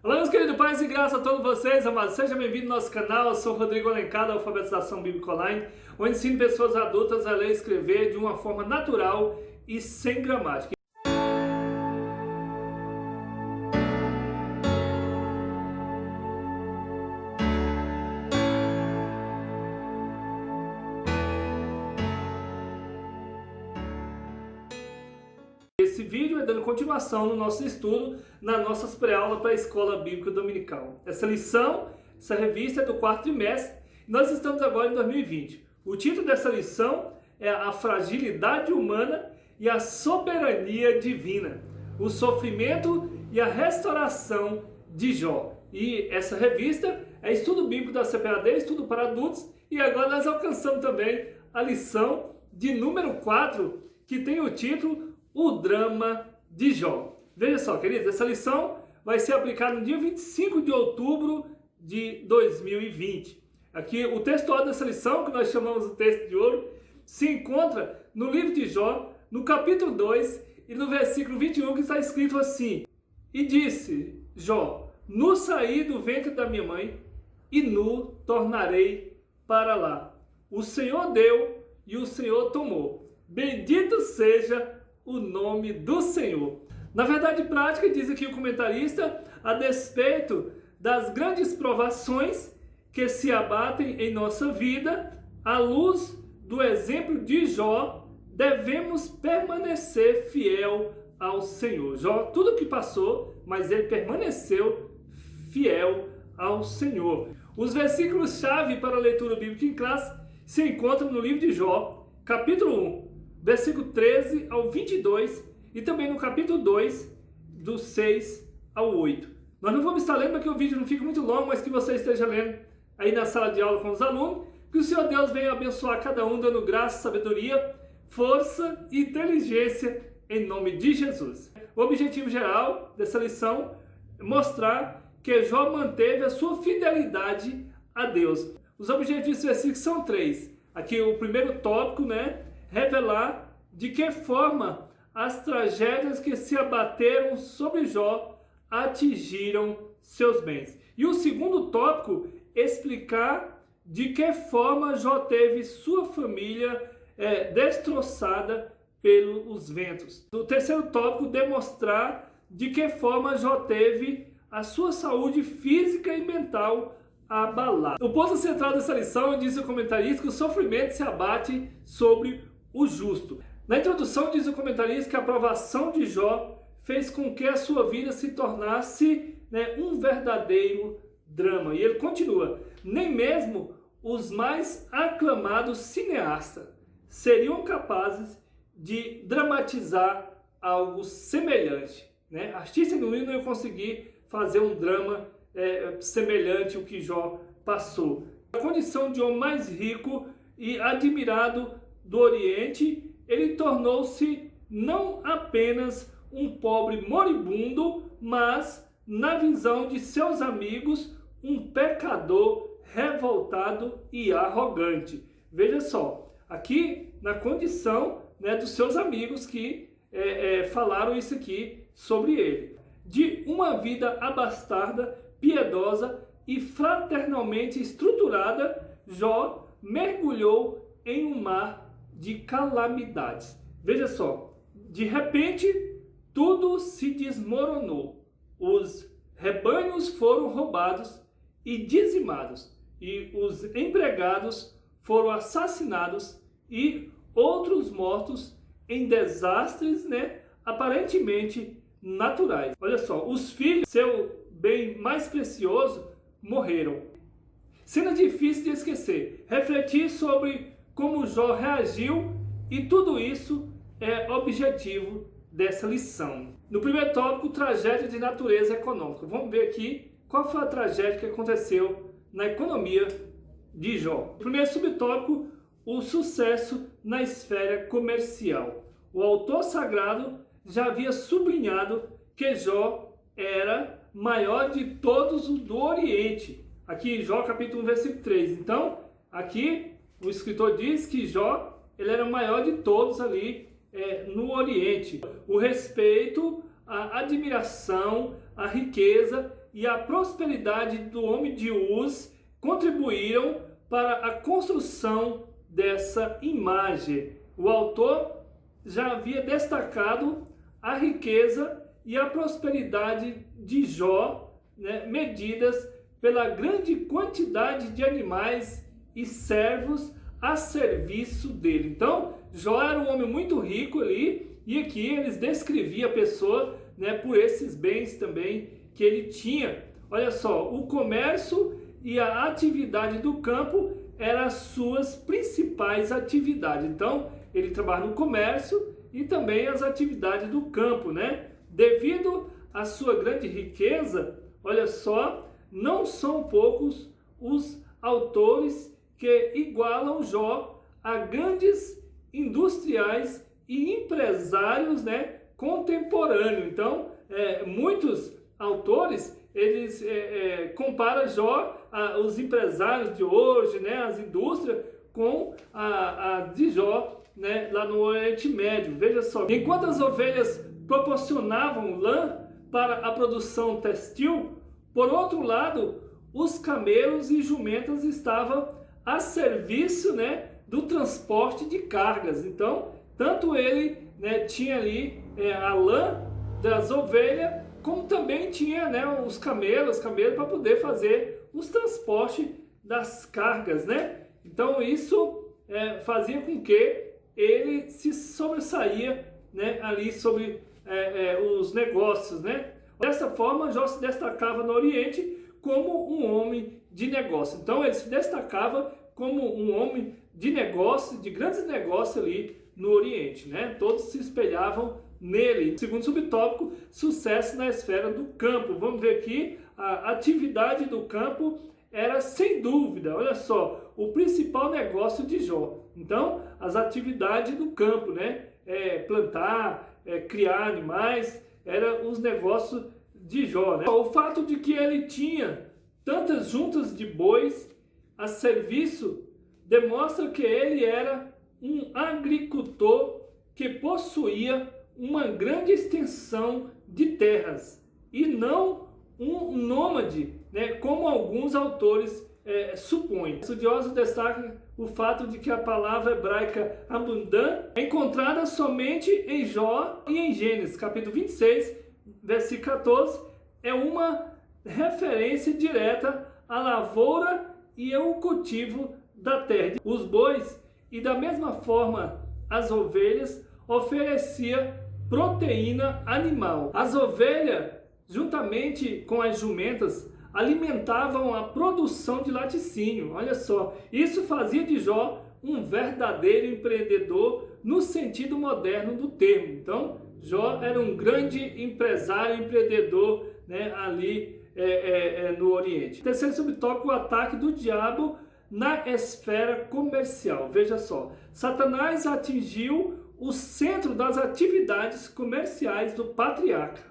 Olá, meus queridos, paz e graça a todos vocês, amados. Seja bem-vindo ao nosso canal. Eu sou Rodrigo Alencar, da Alfabetização Bíblica Online, onde ensino pessoas adultas a ler e escrever de uma forma natural e sem gramática. Esse vídeo é dando continuação no nosso estudo, nas nossas pré-aulas para a Escola Bíblica Dominical. Essa lição, essa revista é do quarto trimestre, e nós estamos agora em 2020. O título dessa lição é A Fragilidade Humana e a Soberania Divina, o sofrimento e a restauração de Jó. E essa revista é estudo bíblico da CPAD, estudo para adultos, e agora nós alcançamos também a lição de número 4, que tem o título O Drama de Jó. Veja só, queridos, essa lição vai ser aplicada no dia 25 de outubro de 2020. Aqui, o texto dessa lição, que nós chamamos de texto de ouro, se encontra no livro de Jó, no capítulo 2 e no versículo 21, que está escrito assim: E disse Jó, nu saí do ventre da minha mãe, e nu tornarei para lá. O Senhor deu e o Senhor tomou. Bendito seja o nome do Senhor. Na verdade prática, diz aqui o comentarista, a despeito das grandes provações que se abatem em nossa vida, à luz do exemplo de Jó, devemos permanecer fiel ao Senhor. Jó, tudo que passou, mas ele permaneceu fiel ao Senhor. Os versículos-chave para a leitura bíblica em classe se encontram no livro de Jó, capítulo 1, versículo 13 ao 22, e também no capítulo 2, do 6 ao 8. Nós não vamos estar lendo para que o vídeo não fique muito longo, mas que você esteja lendo aí na sala de aula com os alunos, que o Senhor Deus venha abençoar cada um, dando graça, sabedoria, força e inteligência em nome de Jesus. O objetivo geral dessa lição é mostrar que Jó manteve a sua fidelidade a Deus. Os objetivos desse versículo são 3. Aqui o primeiro tópico, revelar de que forma as tragédias que se abateram sobre Jó atingiram seus bens. E o segundo tópico, explicar de que forma Jó teve sua família destroçada pelos ventos. O terceiro tópico, demonstrar de que forma Jó teve a sua saúde física e mental abalada. O ponto central dessa lição, diz o comentarista, que o sofrimento se abate sobre o justo. Na introdução diz o comentarista que a provação de Jó fez com que a sua vida se tornasse um verdadeiro drama. E ele continua: nem mesmo os mais aclamados cineastas seriam capazes de dramatizar algo semelhante. Artista não ia conseguir fazer um drama semelhante ao que Jó passou. A condição de homem mais rico e admirado do Oriente, ele tornou-se não apenas um pobre moribundo, mas, na visão de seus amigos, um pecador revoltado e arrogante. Veja só, aqui na condição dos seus amigos que falaram isso aqui sobre ele. De uma vida abastada, piedosa e fraternalmente estruturada, Jó mergulhou em um mar de calamidades. Veja só, de repente tudo se desmoronou. Os rebanhos foram roubados e dizimados, e os empregados foram assassinados e outros mortos em desastres, aparentemente naturais. Olha só, os filhos, seu bem mais precioso, morreram. Cena difícil de esquecer. Refletir sobre como Jó reagiu, e tudo isso é objetivo dessa lição. No primeiro tópico, tragédia de natureza econômica. Vamos ver aqui qual foi a tragédia que aconteceu na economia de Jó. Primeiro subtópico, o sucesso na esfera comercial. O autor sagrado já havia sublinhado que Jó era maior de todos os do Oriente. Aqui Jó capítulo 1, versículo 3. Então, aqui o escritor diz que Jó ele era o maior de todos ali no Oriente. O respeito, a admiração, a riqueza e a prosperidade do homem de Uz contribuíram para a construção dessa imagem. O autor já havia destacado a riqueza e a prosperidade de Jó, né, medidas pela grande quantidade de animais e servos a serviço dele. Então, Jó era um homem muito rico ali, e aqui eles descreviam a pessoa, né, por esses bens também que ele tinha. Olha só, o comércio e a atividade do campo eram as suas principais atividades. Então, ele trabalha no comércio e também as atividades do campo, né? Devido à sua grande riqueza, olha só, não são poucos os autores que igualam Jó a grandes industriais e empresários, né, contemporâneos. Então, muitos autores, eles comparam Jó aos empresários de hoje, né, as indústrias, com a de Jó, né, lá no Oriente Médio. Veja só, enquanto as ovelhas proporcionavam lã para a produção textil, por outro lado, os camelos e jumentas estavam a serviço, né, do transporte de cargas. Então, tanto ele, né, tinha ali a lã das ovelhas, como também tinha, né, os camelos para poder fazer os transportes das cargas, né? Então, isso fazia com que ele se sobressaía, né, ali sobre os negócios, né? Dessa forma, Jó se destacava no Oriente como um homem de negócio. Então, ele se destacava como um homem de negócio, de grandes negócios ali no Oriente, né? Todos se espelhavam nele. Segundo subtópico, sucesso na esfera do campo. Vamos ver aqui, a atividade do campo era, sem dúvida, olha só, o principal negócio de Jó. Então, as atividades do campo, né? Plantar, criar animais, eram os negócios de Jó, né? O fato de que ele tinha tantas juntas de bois a serviço demonstra que ele era um agricultor que possuía uma grande extensão de terras e não um nômade, né, como alguns autores supõem. Estudiosos destacam o fato de que a palavra hebraica abundã é encontrada somente em Jó e em Gênesis, capítulo 26, versículo 14, é uma referência direta à lavoura e ao cultivo da terra. Os bois, e da mesma forma as ovelhas, ofereciam proteína animal. As ovelhas, juntamente com as jumentas, alimentavam a produção de laticínio. Olha só, isso fazia de Jó um verdadeiro empreendedor no sentido moderno do termo. Então, Jó era um grande empresário, empreendedor, né, ali no Oriente. Terceiro subtópico, o ataque do diabo na esfera comercial. Veja só, Satanás atingiu o centro das atividades comerciais do patriarca.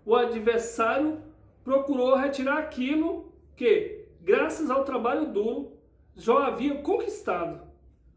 O adversário procurou retirar aquilo que, graças ao trabalho duro, Jó havia conquistado.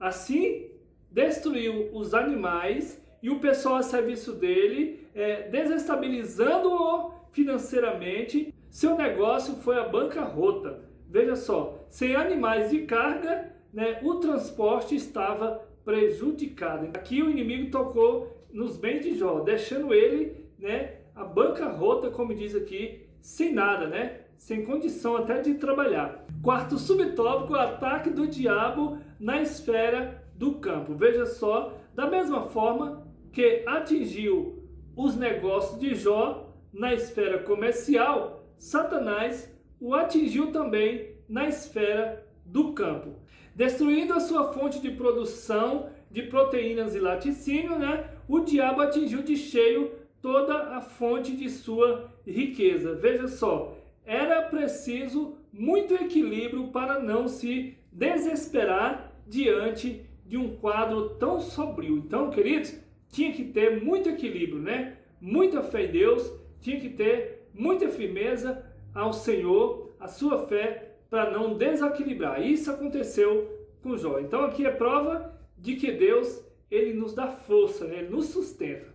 Assim, destruiu os animais e o pessoal a serviço dele, desestabilizando-o financeiramente. Seu negócio foi a bancarrota. Veja só, sem animais de carga, né, o transporte estava prejudicado. Aqui o inimigo tocou nos bens de Jó, deixando ele, né, a bancarrota, como diz aqui, sem nada, né, sem condição até de trabalhar. Quarto subtópico, o ataque do diabo na esfera do campo. Veja só, da mesma forma que atingiu os negócios de Jó na esfera comercial, Satanás o atingiu também na esfera do campo, destruindo a sua fonte de produção de proteínas e laticínio, né? O diabo atingiu de cheio toda a fonte de sua riqueza. Veja só, era preciso muito equilíbrio para não se desesperar diante de um quadro tão sombrio. Então, queridos, tinha que ter muito equilíbrio, né? Muita fé em Deus, tinha que ter muita firmeza ao Senhor, a sua fé, para não desequilibrar. Isso aconteceu com Jó. Então aqui é prova de que Deus, ele nos dá força, né? Ele nos sustenta.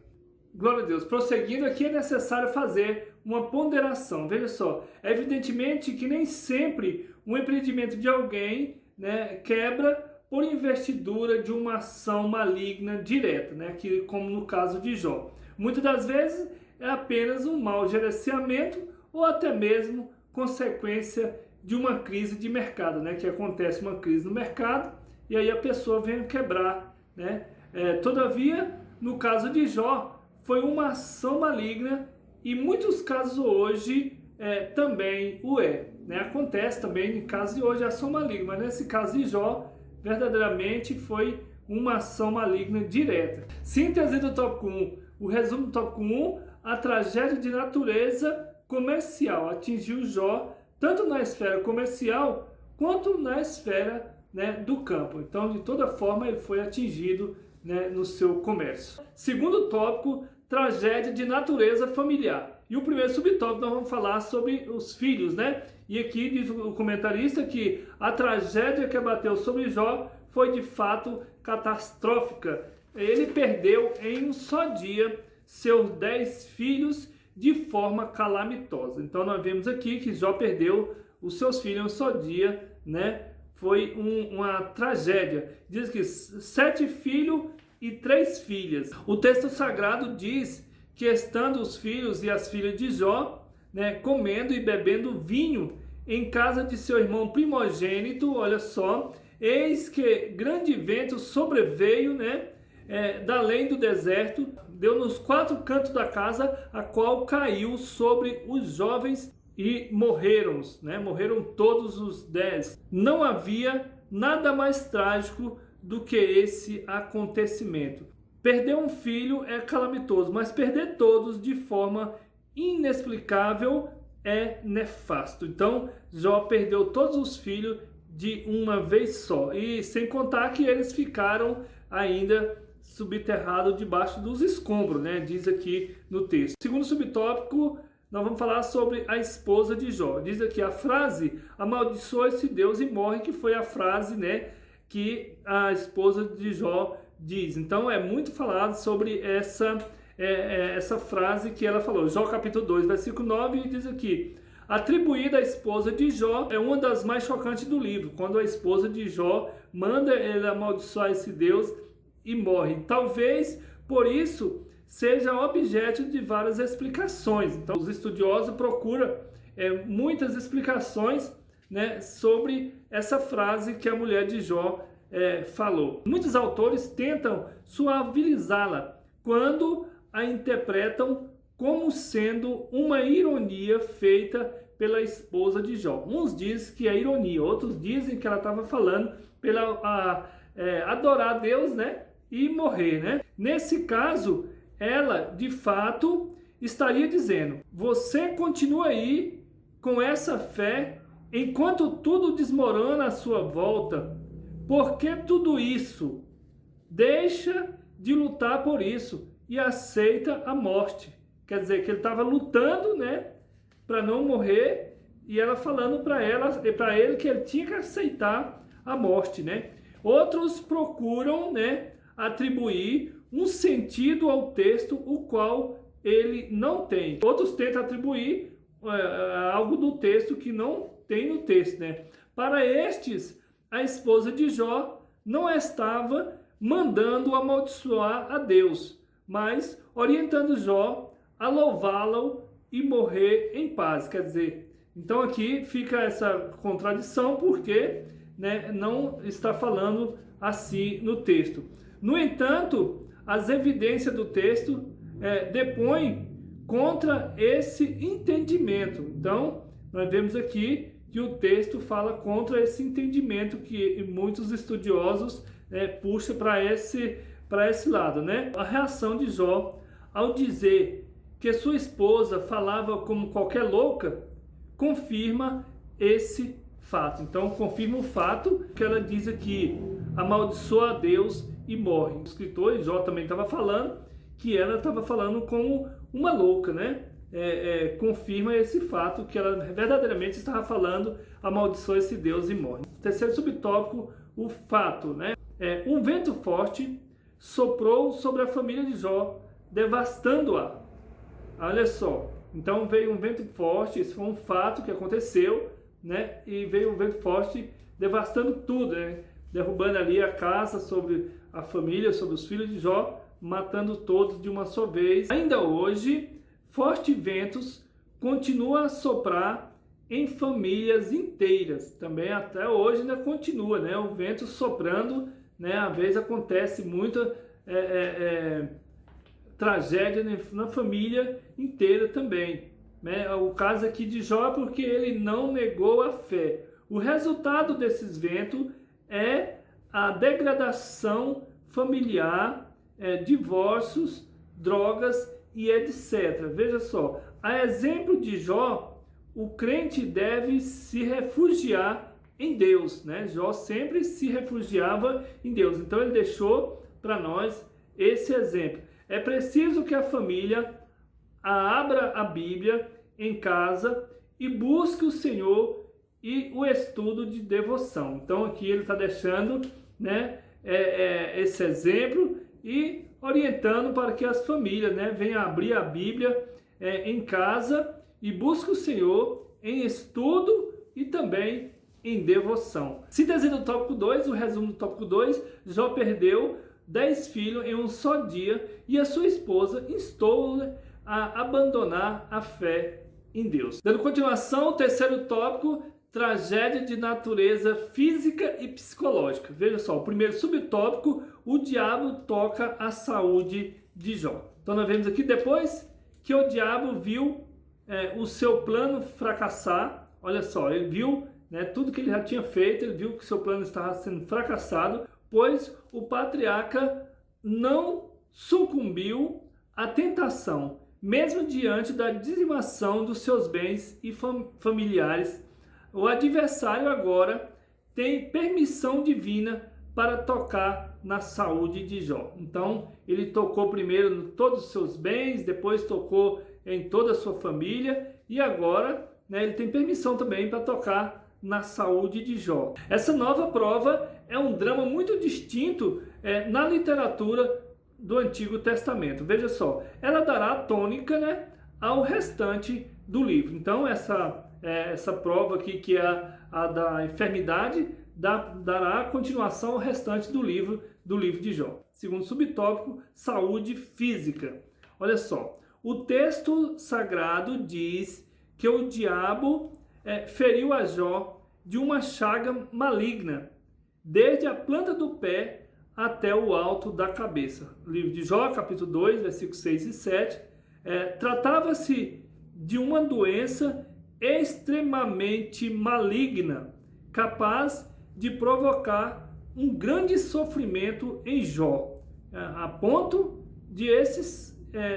Glória a Deus. Prosseguindo aqui, é necessário fazer uma ponderação. Veja só, é evidentemente que nem sempre um empreendimento de alguém, né, quebra por investidura de uma ação maligna direta, né, que, como no caso de Jó. Muitas das vezes é apenas um mau gerenciamento ou até mesmo consequência de uma crise de mercado, né, que acontece uma crise no mercado e aí a pessoa vem quebrar, né. Todavia, no caso de Jó, foi uma ação maligna e em muitos casos hoje também o é. Né? Acontece também em casos de hoje a ação maligna, mas nesse caso de Jó, verdadeiramente foi uma ação maligna direta. Síntese do tópico 1. O resumo do tópico 1, a tragédia de natureza comercial atingiu Jó tanto na esfera comercial quanto na esfera, né, do campo. Então, de toda forma, ele foi atingido, né, no seu comércio. Segundo tópico, tragédia de natureza familiar. E o primeiro subtópico nós vamos falar sobre os filhos, né? E aqui diz o comentarista que a tragédia que abateu sobre Jó foi de fato catastrófica. Ele perdeu em um só dia seus 10 filhos de forma calamitosa. Então nós vemos aqui que Jó perdeu os seus filhos em um só dia, né? Foi uma tragédia. Diz que 7 filhos e 3 filhas. O texto sagrado diz que estando os filhos e as filhas de Jó, né, comendo e bebendo vinho em casa de seu irmão primogênito, olha só, eis que grande vento sobreveio, né, da além do deserto, deu nos 4 cantos da casa, a qual caiu sobre os jovens e morreram, né? Morreram todos os 10. Não havia nada mais trágico do que esse acontecimento. Perder um filho é calamitoso, mas perder todos de forma inexplicável é nefasto. Então, Jó perdeu todos os filhos de uma vez só. E sem contar que eles ficaram ainda subterrados debaixo dos escombros, né? Diz aqui no texto. Segundo subtópico, nós vamos falar sobre a esposa de Jó. Diz aqui a frase, amaldiçoe-se Deus e morre, que foi a frase, né, que a esposa de Jó diz. Então é muito falado sobre essa frase que ela falou. Jó capítulo 2, versículo 9, diz aqui, atribuída à esposa de Jó, é uma das mais chocantes do livro, quando a esposa de Jó manda ele amaldiçoar esse Deus e morre. Talvez por isso seja objeto de várias explicações. Então, os estudiosos procuram muitas explicações, né, sobre essa frase que a mulher de Jó falou. Muitos autores tentam suavizá-la quando a interpretam como sendo uma ironia feita pela esposa de Jó. Uns dizem que é ironia, outros dizem que ela estava falando pela adorar a Deus, né, e morrer, né? Nesse caso, ela, de fato, estaria dizendo, você continua aí com essa fé enquanto tudo desmorona à sua volta. Por que tudo isso? Deixa de lutar por isso e aceita a morte. Quer dizer, que ele estava lutando, né, para não morrer, e ela falando para ele que ele tinha que aceitar a morte, né? Outros procuram, né, atribuir um sentido ao texto, o qual ele não tem. Outros tentam atribuir algo do texto que não tem no texto, né? Para estes, a esposa de Jó não estava mandando amaldiçoar a Deus, mas orientando Jó a louvá-lo e morrer em paz. Quer dizer, então aqui fica essa contradição, porque, né, não está falando assim no texto. No entanto, as evidências do texto depõem contra esse entendimento. Então, nós vemos aqui que o texto fala contra esse entendimento que muitos estudiosos puxam para esse lado, né? A reação de Jó ao dizer que sua esposa falava como qualquer louca confirma esse fato. Então, confirma o fato que ela diz aqui, amaldiçoa a Deus e morre. O escritor, Jó, também estava falando que ela estava falando como uma louca, né? Confirma esse fato que ela verdadeiramente estava falando, amaldiçoa esse Deus e morre. Terceiro subtópico, o fato, né? Um vento forte soprou sobre a família de Jó, devastando-a. Olha só, Então veio um vento forte, isso foi um fato que aconteceu, né? E veio um vento forte devastando tudo, né? Derrubando ali a casa sobre a família, sobre os filhos de Jó, matando todos de uma só vez. Ainda hoje, fortes ventos continuam a soprar em famílias inteiras. Também até hoje ainda continua, né? O vento soprando, né? Às vezes acontece muita tragédia na família inteira também, né? O caso aqui de Jó é porque ele não negou a fé. O resultado desses ventos é a degradação familiar, divórcios, drogas e etc. Veja só, a exemplo de Jó, o crente deve se refugiar em Deus, né? Jó sempre se refugiava em Deus. Então ele deixou para nós esse exemplo. É preciso que a família abra a Bíblia em casa e busque o Senhor e o estudo de devoção. Então aqui ele está deixando, né, esse exemplo e orientando para que as famílias, né, venham abrir a Bíblia em casa e busque o Senhor em estudo e também em devoção. Síntese do tópico 2, o resumo do tópico 2, Jó perdeu 10 filhos em um só dia e a sua esposa instou-o a abandonar a fé em Deus. Dando continuação, o terceiro tópico, tragédia de natureza física e psicológica. Veja só, o primeiro subtópico, o diabo toca a saúde de Jó. Então nós vemos aqui depois que o diabo viu o seu plano fracassar. Olha só, ele viu, né, tudo que ele já tinha feito, ele viu que seu plano estava sendo fracassado, pois o patriarca não sucumbiu à tentação, mesmo diante da dizimação dos seus bens e familiares. O adversário agora tem permissão divina para tocar na saúde de Jó. Então, ele tocou primeiro em todos os seus bens, depois tocou em toda a sua família e agora, né, ele tem permissão também para tocar na saúde de Jó. Essa nova prova é um drama muito distinto na literatura do Antigo Testamento. Veja só, ela dará a tônica, né, ao restante do livro. Então, essa prova aqui, que é a da enfermidade, dará continuação ao restante do livro de Jó. Segundo subtópico, saúde física. Olha só, o texto sagrado diz que o diabo feriu a Jó de uma chaga maligna, desde a planta do pé até o alto da cabeça. Livro de Jó, capítulo 2, versículos 6 e 7. Tratava-se de uma doença extremamente maligna, capaz de provocar um grande sofrimento em Jó, a ponto de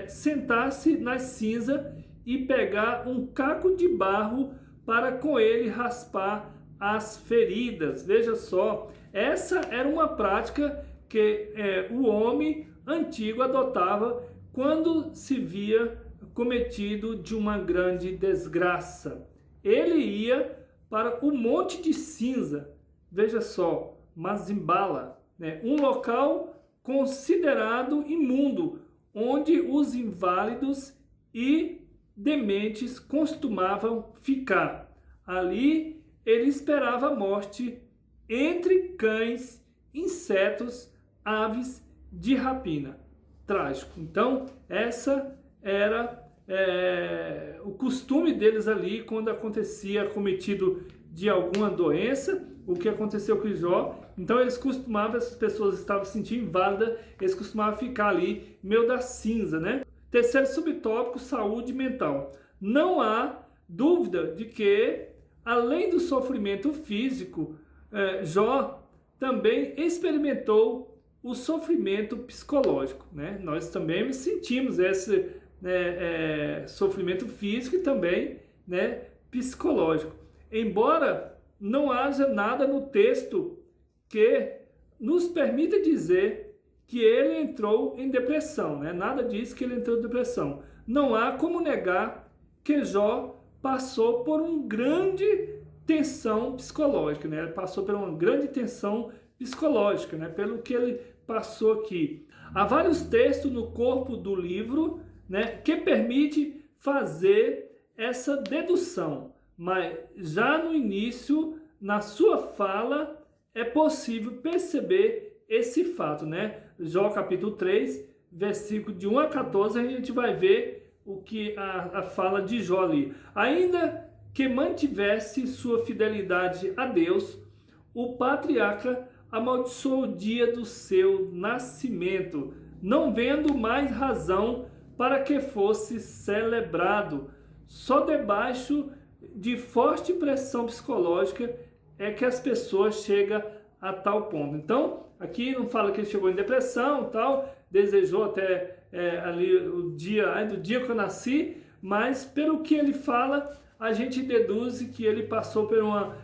sentar-se nas cinzas e pegar um caco de barro para com ele raspar as feridas. Veja só, essa era uma prática que o homem antigo adotava quando se via cometido de uma grande desgraça. Ele ia para o Monte de Cinza, veja só, Mazimbala, né? Um local considerado imundo, onde os inválidos e dementes costumavam ficar. Ali ele esperava a morte entre cães, insetos, aves de rapina. Trágico. Então, essa era o costume deles ali quando acontecia cometido de alguma doença, o que aconteceu com Jó. Então eles costumavam, essas pessoas estavam se sentindo inválidas, eles costumavam ficar ali meio da cinza, né? Terceiro subtópico, saúde mental. Não há dúvida de que, além do sofrimento físico, Jó também experimentou o sofrimento psicológico, né? Nós também sentimos esse sofrimento físico e também, né, psicológico. Embora não haja nada no texto que nos permita dizer que ele entrou em depressão, né? Nada diz que ele entrou em depressão. Não há como negar que Jó passou por uma grande tensão psicológica, né? Ele passou por uma grande tensão psicológica, né? Pelo que ele passou aqui. Há vários textos no corpo do livro, né, que permite fazer essa dedução, mas já no início, na sua fala, é possível perceber esse fato, né? Jó capítulo 3, versículo de 1 a 14, a gente vai ver o que a fala de Jó ali. Ainda que mantivesse sua fidelidade a Deus, o patriarca amaldiçoou o dia do seu nascimento, não vendo mais razão para que fosse celebrado. Só debaixo de forte pressão psicológica é que as pessoas chegam a tal ponto. Então, aqui não fala que ele chegou em depressão, tal, desejou até ali o dia, do dia que eu nasci, mas pelo que ele fala, a gente deduz que ele passou por uma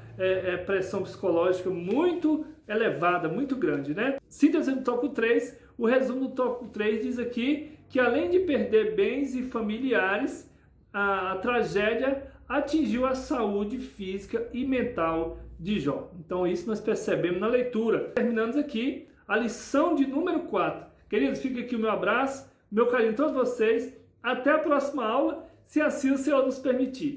pressão psicológica muito elevada, muito grande, né? Síntese do tópico 3, o resumo do tópico 3 diz aqui que além de perder bens e familiares, a tragédia atingiu a saúde física e mental de Jó. Então isso nós percebemos na leitura. Terminamos aqui a lição de número 4. Queridos, fica aqui o meu abraço, meu carinho a todos vocês. Até a próxima aula, se assim o Senhor nos permitir.